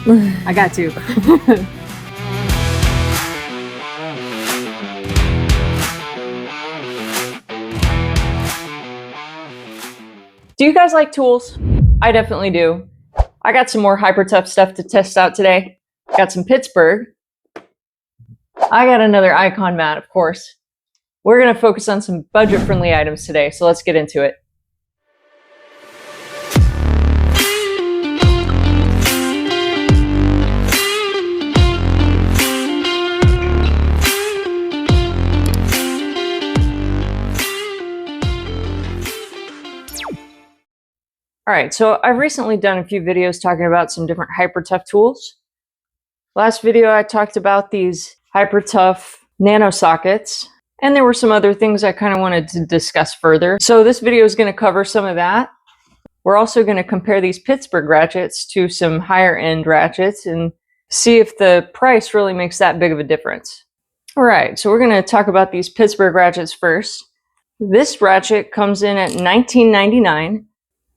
I got to. Do you guys like tools? I definitely do. I got some more hyper tough stuff to test out today. Got some Pittsburgh. I got another Icon mat, of course. We're going to focus on some budget-friendly items today, so let's get into it. All right, so I've recently done a few videos talking about some different hyper tough tools. Last video I talked about these hyper tough Nano sockets, and there were some other things I kind of wanted to discuss further. So this video is going to cover some of that. We're also going to compare these Pittsburgh ratchets to some higher end ratchets and see if the price really makes that big of a difference. All right, so we're going to talk about these Pittsburgh ratchets first. This ratchet comes in at $19.99. Of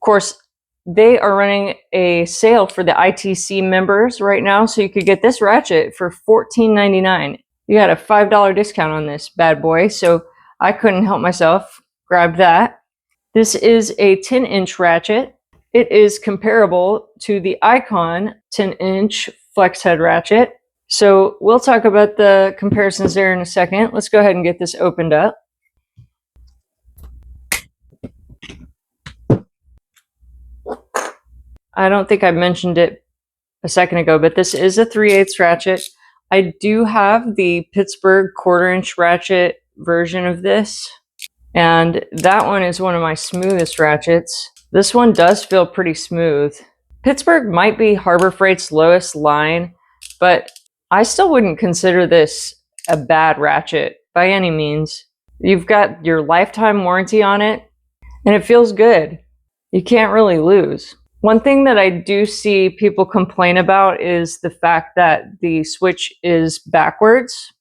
course, they are running a sale for the ITC members right now, so you could get this ratchet for $14.99. You got a $5 discount on this bad boy, so I couldn't help myself. Grabbed that. This is a 10-inch ratchet. It is comparable to the Icon 10-inch flex head ratchet. So we'll talk about the comparisons there in a second. Let's go ahead and get this opened up. I don't think I mentioned it a second ago, but this is a 3/8 ratchet. I do have the Pittsburgh 1/4-inch ratchet version of this, and that one is one of my smoothest ratchets. This one does feel pretty smooth. Pittsburgh might be Harbor Freight's lowest line, but I still wouldn't consider this a bad ratchet by any means. You've got your lifetime warranty on it, and it feels good. You can't really lose. One thing that I do see people complain about is the fact that the switch is backwards.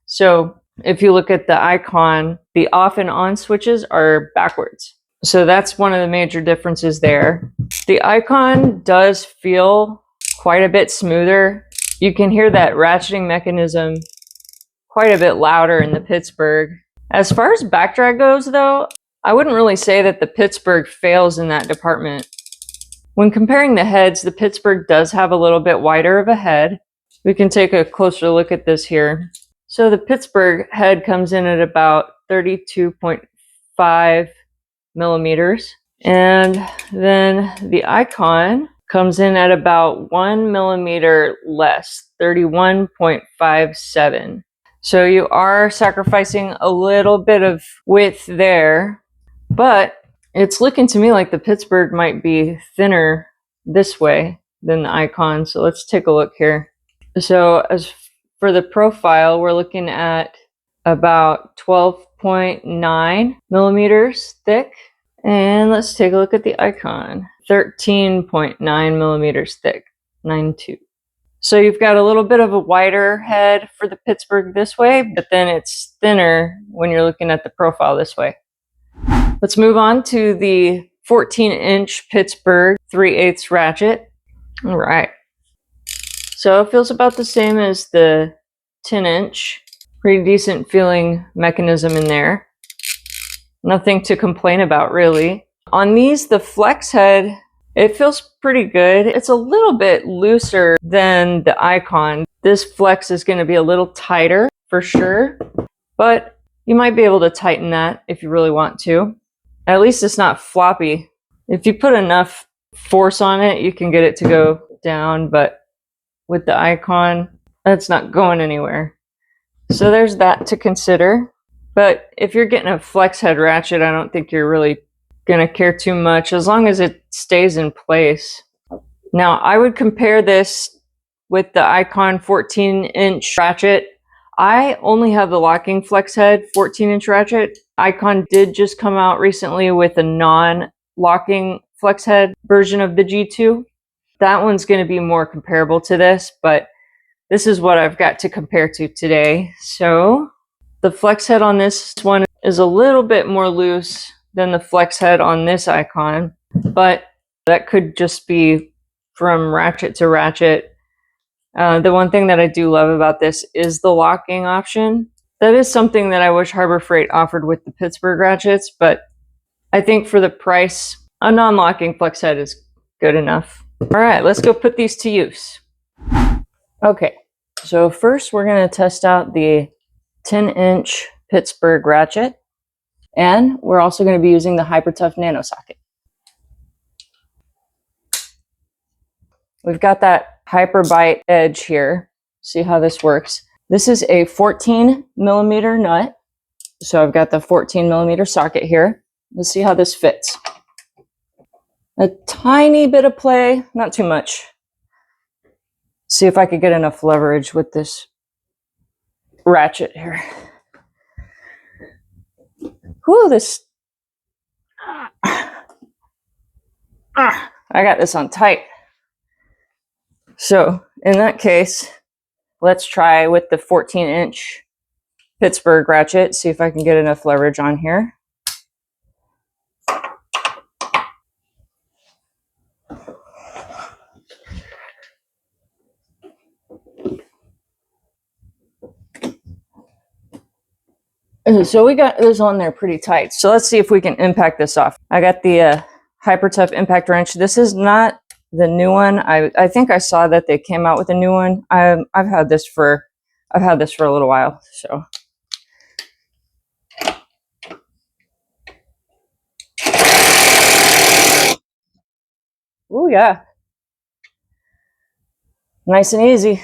So if you look at the Icon, the off and on switches are backwards. So that's one of the major differences there. The Icon does feel quite a bit smoother. You can hear that ratcheting mechanism quite a bit louder in the Pittsburgh. As far as backdrag goes though, I wouldn't really say that the Pittsburgh fails in that department. When comparing the heads, the Pittsburgh does have a little bit wider of a head. We can take a closer look at this here. So the Pittsburgh head comes in at about 32.5 millimeters. And then the Icon comes in at about 1 millimeter less, 31.57. So you are sacrificing a little bit of width there, but it's looking to me like the Pittsburgh might be thinner this way than the Icon. So let's take a look here. So as for the profile, we're looking at about 12.9 millimeters thick. And let's take a look at the Icon. 13.9 millimeters thick, 9.2. So you've got a little bit of a wider head for the Pittsburgh this way, but then it's thinner when you're looking at the profile this way. Let's move on to the 14-inch Pittsburgh 3/8 ratchet. All right. So it feels about the same as the 10-inch. Pretty decent feeling mechanism in there. Nothing to complain about really. On these, the flex head, it feels pretty good. It's a little bit looser than the Icon. This flex is going to be a little tighter for sure, but you might be able to tighten that if you really want to. At least it's not floppy. If you put enough force on it, you can get it to go down, but with the Icon, that's not going anywhere. So there's that to consider. But if you're getting a flex head ratchet, I don't think you're really going to care too much as long as it stays in place. Now, I would compare this with the Icon 14-inch ratchet. I only have the locking flex head 14-inch ratchet. Icon did just come out recently with a non-locking flex head version of the G2. That one's going to be more comparable to this, but this is what I've got to compare to today. So the flex head on this one is a little bit more loose than the flex head on this Icon, but that could just be from ratchet to ratchet. The one thing that I do love about this is the locking option. That is something that I wish Harbor Freight offered with the Pittsburgh Ratchets, but I think for the price, a non-locking flex head is good enough. All right, let's go put these to use. Okay, so first we're going to test out the 10-inch Pittsburgh Ratchet, and we're also going to be using the Hyper Tough Nano socket. We've got that Hyper Bite edge here. See how this works. This is a 14mm nut. So I've got the 14mm socket here. Let's see how this fits. A tiny bit of play, not too much. See if I could get enough leverage with this ratchet here. Whew, this. I got this on tight. So in that case, let's try with the 14-inch Pittsburgh Ratchet, see if I can get enough leverage on here. So we got this on there pretty tight. So let's see if we can impact this off. I got the Hyper Tough impact wrench. This is not the new one. I think I saw that they came out with a new one. I've had this for a little while. So oh yeah, nice and easy.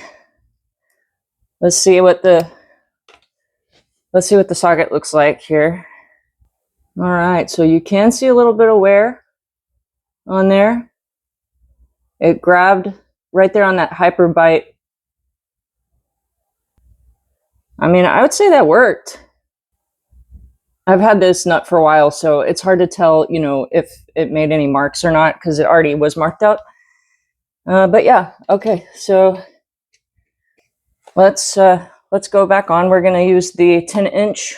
Let's see what the socket looks like here. All right, so you can see a little bit of wear on there. It grabbed right there on that Hyper Bite. I mean, I would say that worked. I've had this nut for a while, so it's hard to tell, you know, if it made any marks or not, because it already was marked out. But yeah, okay, so let's go back on. We're gonna use the 10-inch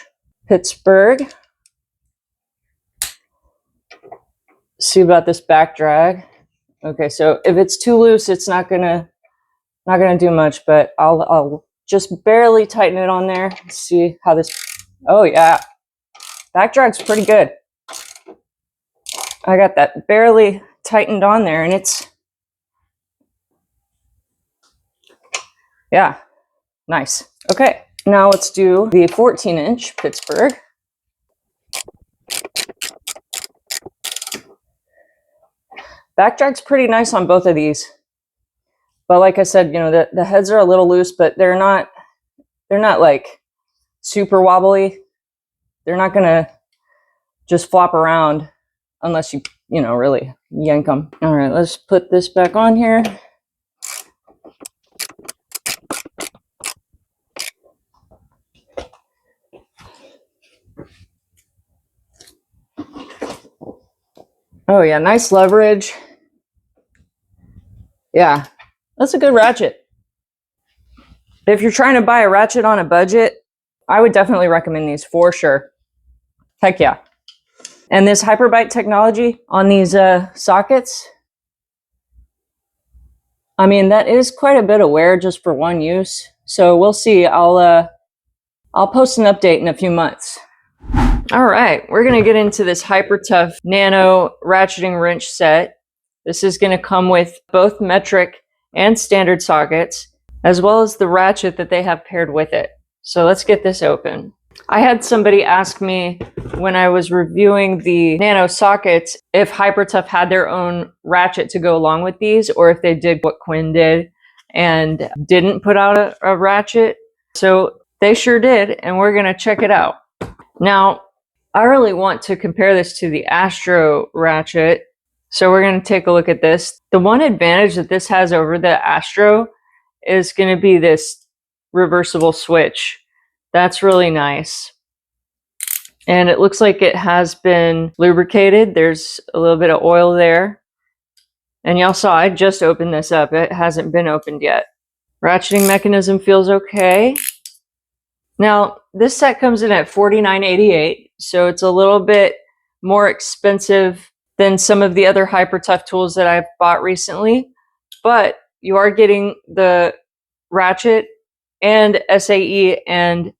Pittsburgh. See about this back drag. Okay, so if it's too loose, it's not gonna do much, but I'll just barely tighten it on there. Let's see how this. Oh yeah, back drag's pretty good. I got that barely tightened on there, and it's, yeah, nice. Okay, now let's do the 14-inch Pittsburgh. Back drag's pretty nice on both of these. But like I said, you know, the heads are a little loose, but they're not like super wobbly. They're not gonna just flop around unless you know, really yank them. All right, let's put this back on here. Oh yeah, nice leverage. Yeah, that's a good ratchet. If you're trying to buy a ratchet on a budget, I would definitely recommend these for sure. Heck yeah. And this Hyper Bite technology on these sockets, I mean, that is quite a bit of wear just for one use. So we'll see. I'll post an update in a few months. All right, we're gonna get into this Hyper Tough Nano ratcheting wrench set. This is gonna come with both metric and standard sockets, as well as the ratchet that they have paired with it. So let's get this open. I had somebody ask me when I was reviewing the Nano sockets if Hyper Tough had their own ratchet to go along with these, or if they did what Quinn did and didn't put out a ratchet. So they sure did, and we're gonna check it out. Now, I really want to compare this to the Astro ratchet, so we're going to take a look at this. The one advantage that this has over the Astro is going to be this reversible switch. That's really nice. And it looks like it has been lubricated. There's a little bit of oil there. And y'all saw I just opened this up. It hasn't been opened yet. Ratcheting mechanism feels okay. Now, this set comes in at $49.88, so it's a little bit more expensive than some of the other Hyper Tough tools that I've bought recently, but you are getting the ratchet and SAE and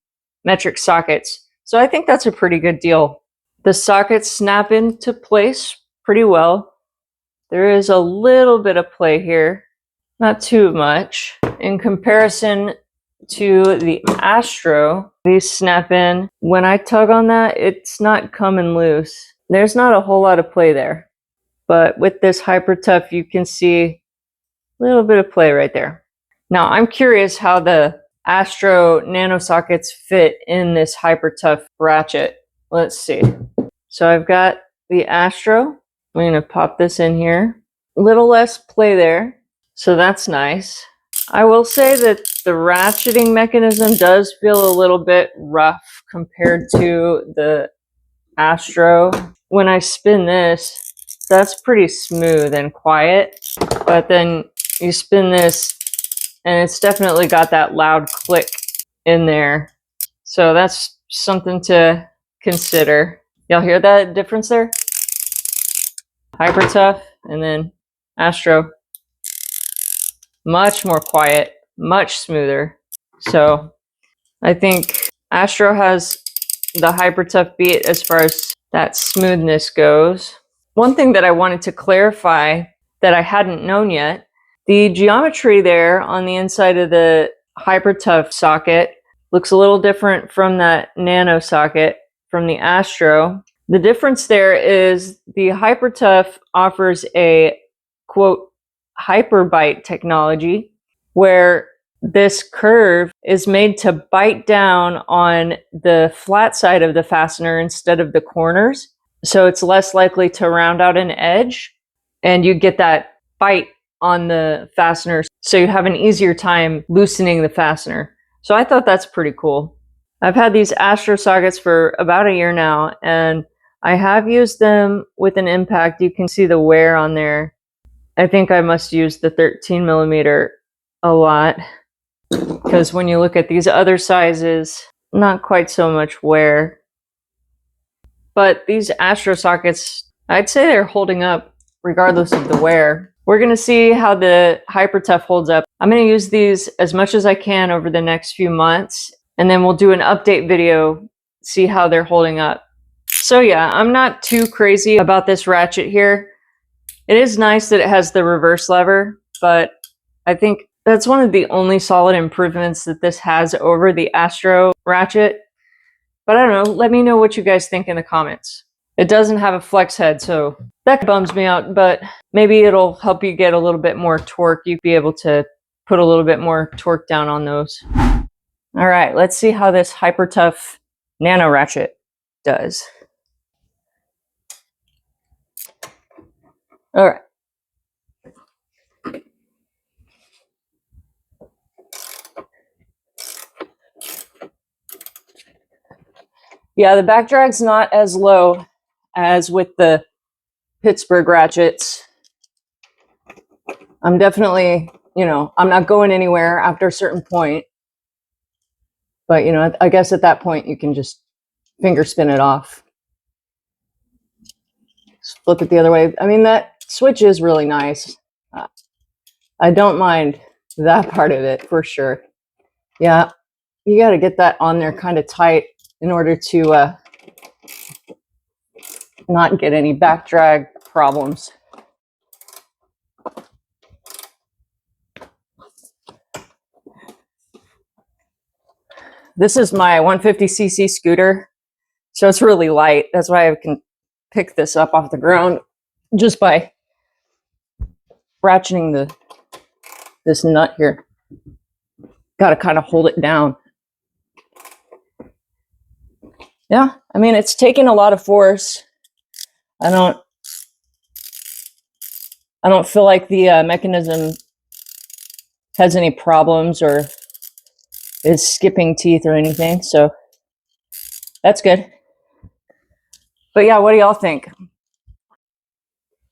metric sockets. So I think that's a pretty good deal. The sockets snap into place pretty well. There is a little bit of play here, not too much. In comparison to the Astro, these snap in. When I tug on that, it's not coming loose. There's not a whole lot of play there. But with this Hyper Tough, you can see a little bit of play right there. Now, I'm curious how the Astro Nano sockets fit in this Hyper Tough ratchet. Let's see. So I've got the Astro. I'm going to pop this in here. A little less play there, so that's nice. I will say that the ratcheting mechanism does feel a little bit rough compared to the Astro. When I spin this, that's pretty smooth and quiet, but then you spin this and it's definitely got that loud click in there. So that's something to consider. Y'all hear that difference there? Hyper Tough and then Astro. Much more quiet, much smoother. So I think Astro has the Hyper Tough beat as far as that smoothness goes. One thing that I wanted to clarify that I hadn't known yet, the geometry there on the inside of the Hyper Tough socket looks a little different from that Nano socket from the Astro. The difference there is the Hyper Tough offers a, quote, hyperbite technology, where this curve is made to bite down on the flat side of the fastener instead of the corners. So it's less likely to round out an edge, and you get that bite on the fastener, so you have an easier time loosening the fastener. So I thought that's pretty cool. I've had these Astro sockets for about a year now, and I have used them with an impact. You can see the wear on there. I think I must use the 13 millimeter a lot, because when you look at these other sizes, not quite so much wear. But these Astro sockets, I'd say they're holding up regardless of the wear. We're going to see how the Hyper Tough holds up. I'm going to use these as much as I can over the next few months, and then we'll do an update video, see how they're holding up. So yeah, I'm not too crazy about this ratchet here. It is nice that it has the reverse lever, but I think that's one of the only solid improvements that this has over the Astro ratchet. But I don't know, let me know what you guys think in the comments. It doesn't have a flex head, so that bums me out, but maybe it'll help you get a little bit more torque. You'll be able to put a little bit more torque down on those. All right, let's see how this Hyper Tough Nano ratchet does. All right. Yeah, the back drag's not as low as with the Pittsburgh Ratchets. I'm definitely, I'm not going anywhere after a certain point. But, I guess at that point you can just finger spin it off. Just flip it the other way. I mean, that switch is really nice. I don't mind that part of it for sure. Yeah, you got to get that on there kind of tight in order to not get any back drag problems. This is my 150cc scooter, so it's really light. That's why I can pick this up off the ground just by ratcheting this nut here. Got to kind of hold it down. Yeah, I mean, it's taking a lot of force. I don't feel like the mechanism has any problems or is skipping teeth or anything, so that's good. But yeah, what do y'all think?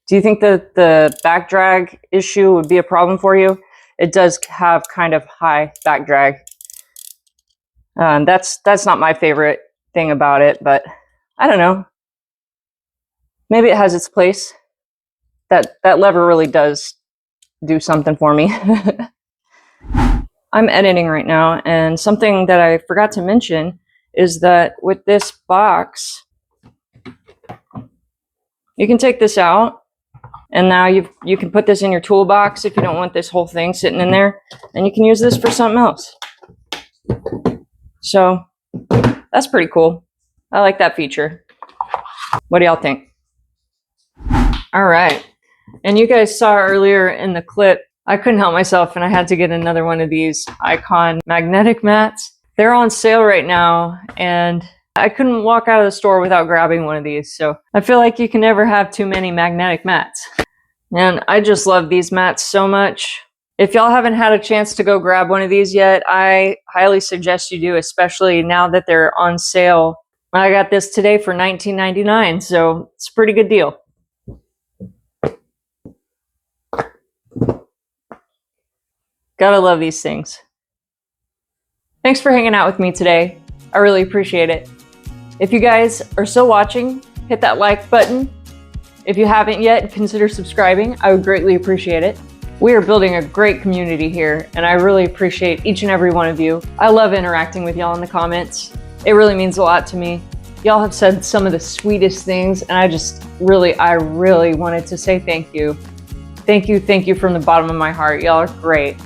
Do you think that the back drag issue would be a problem for you? It does have kind of high back drag. That's not my favorite thing about it, but I don't know. Maybe it has its place. That lever really does do something for me. I'm editing right now, and something that I forgot to mention is that with this box, you can take this out, and now you can put this in your toolbox if you don't want this whole thing sitting in there, and you can use this for something else. So that's pretty cool. I like that feature. What do y'all think? All right. And you guys saw earlier in the clip, I couldn't help myself and I had to get another one of these Icon magnetic mats. They're on sale right now, and I couldn't walk out of the store without grabbing one of these. So I feel like you can never have too many magnetic mats. And I just love these mats so much. If y'all haven't had a chance to go grab one of these yet, I highly suggest you do, especially now that they're on sale. I got this today for $19.99, so it's a pretty good deal. Gotta love these things. Thanks for hanging out with me today. I really appreciate it. If you guys are still watching, hit that like button. If you haven't yet, consider subscribing. I would greatly appreciate it. We are building a great community here, and I really appreciate each and every one of you. I love interacting with y'all in the comments. It really means a lot to me. Y'all have said some of the sweetest things, and I really wanted to say thank you. Thank you from the bottom of my heart. Y'all are great.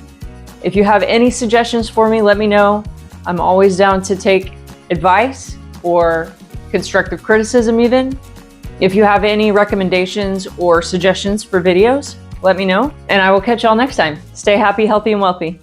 If you have any suggestions for me, let me know. I'm always down to take advice or constructive criticism even. If you have any recommendations or suggestions for videos, let me know, and I will catch y'all next time. Stay happy, healthy, and wealthy.